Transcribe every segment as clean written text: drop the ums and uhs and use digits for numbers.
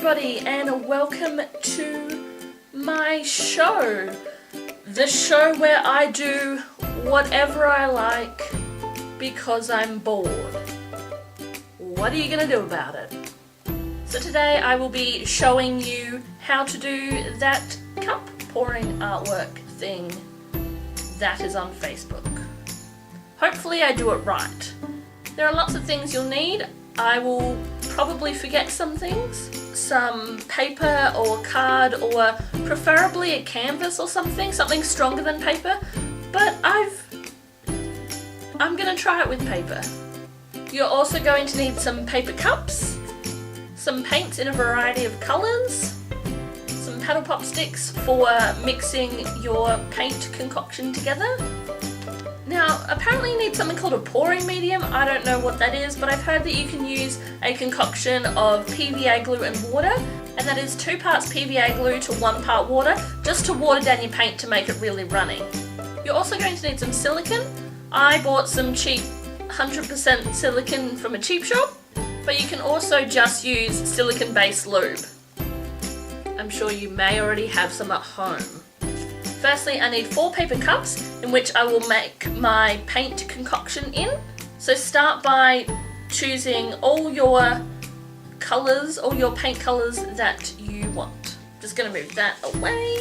everybody, and welcome to my show. The show where I do whatever I like because I'm bored. What are you gonna do about it? So today I will be showing you how to do that cup pouring artwork thing that is on Facebook. Hopefully I do it right. There are lots of things you'll need. I will probably forget some things, some paper or card, or preferably a canvas or something stronger than paper, but I'm gonna try it with paper. You're also going to need some paper cups, some paints in a variety of colours, some paddle pop sticks for mixing your paint concoction together. Now, apparently you need something called a pouring medium. I don't know what that is, but I've heard that you can use a concoction of PVA glue and water, and that is 2 parts PVA glue to 1 part water, just to water down your paint to make it really runny. You're also going to need some silicone. I bought some cheap 100% silicone from a cheap shop, but you can also just use silicone-based lube. I'm sure you may already have some at home. Firstly, I need 4 paper cups in which I will make my paint concoction in. So start by choosing all your colours, all your paint colours that you want. Just going to move that away.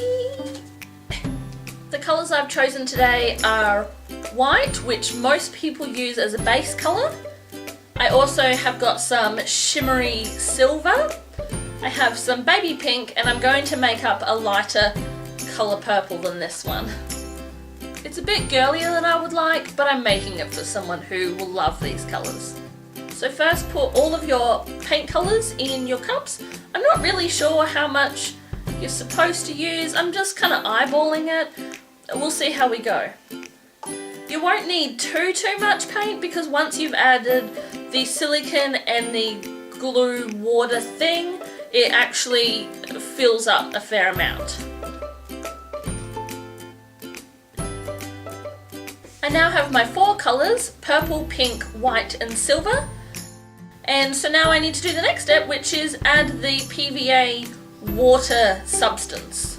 The colours I've chosen today are white, which most people use as a base colour. I also have got some shimmery silver. I have some baby pink, and I'm going to make up a lighter colour purple than this one. It's a bit girlier than I would like, but I'm making it for someone who will love these colours. So first, put all of your paint colours in your cups. I'm not really sure how much you're supposed to use. I'm just kind of eyeballing it. We'll see how we go. You won't need too much paint, because once you've added the silicone and the glue water thing, it actually fills up a fair amount. I now have my 4 colours, purple, pink, white and silver. And so now I need to do the next step, which is add the PVA water substance.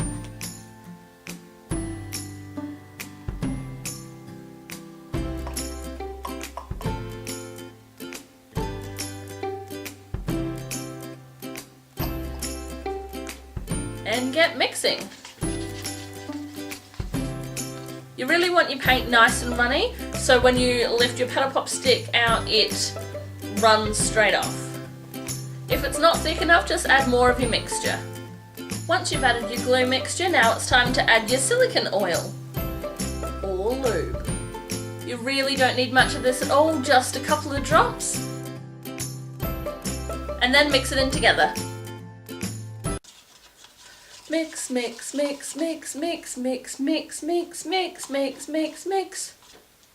And get mixing. You really want your paint nice and runny, so when you lift your paddle pop stick out, it runs straight off. If it's not thick enough, just add more of your mixture. Once you've added your glue mixture, now it's time to add your silicone oil or lube. You really don't need much of this at all, just a couple of drops. And then mix it in together. Mix, mix, mix, mix, mix, mix, mix, mix, mix, mix, mix, mix.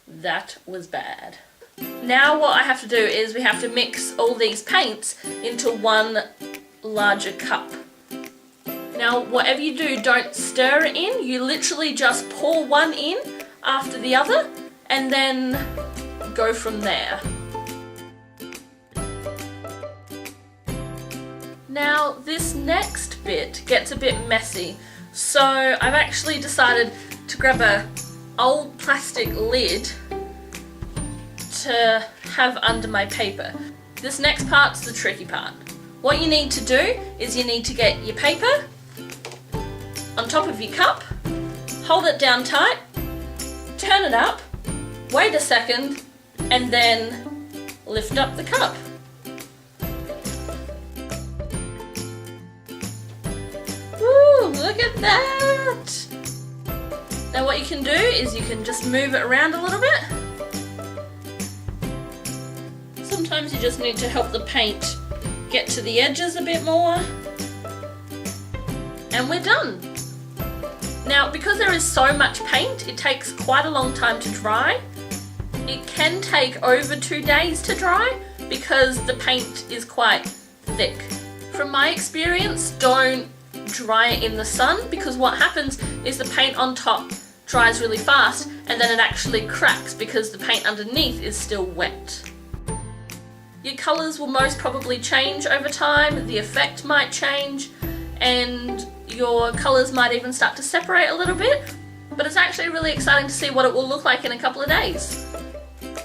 That was bad. Now what I have to do is we have to mix all these paints into one larger cup. Now whatever you do, don't stir it in. You literally just pour one in after the other and then go from there. Now this next bit gets a bit messy, so I've actually decided to grab an old plastic lid to have under my paper. This next part's the tricky part. What you need to do is you need to get your paper on top of your cup, hold it down tight, turn it up, wait a second, and then lift up the cup. Look at that! Now what you can do is you can just move it around a little bit. Sometimes you just need to help the paint get to the edges a bit more. And we're done. Now because there is so much paint, it takes quite a long time to dry. It can take over 2 days to dry because the paint is quite thick. From my experience, don't dry it in the sun, because what happens is the paint on top dries really fast and then it actually cracks because the paint underneath is still wet. Your colours will most probably change over time, the effect might change, and your colours might even start to separate a little bit, but it's actually really exciting to see what it will look like in a couple of days.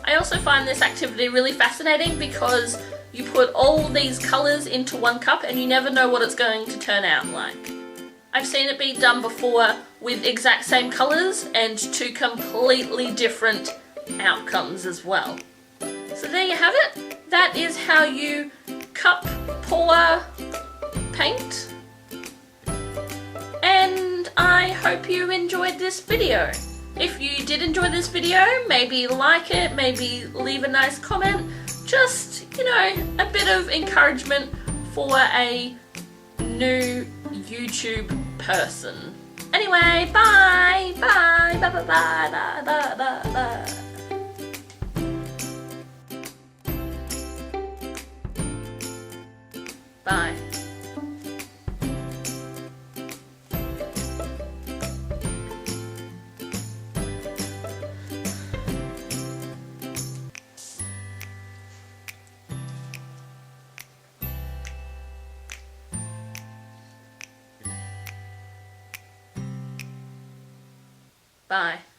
I also find this activity really fascinating because you put all these colours into one cup and you never know what it's going to turn out like. I've seen it be done before with exact same colours and two completely different outcomes as well. So there you have it. That is how you cup pour paint. And I hope you enjoyed this video. If you did enjoy this video, maybe like it, maybe leave a nice comment. Just, you know, a bit of encouragement for a new YouTube person. Anyway, bye! Bye! Bye bye bye bye bye bye bye. Bye. Bye.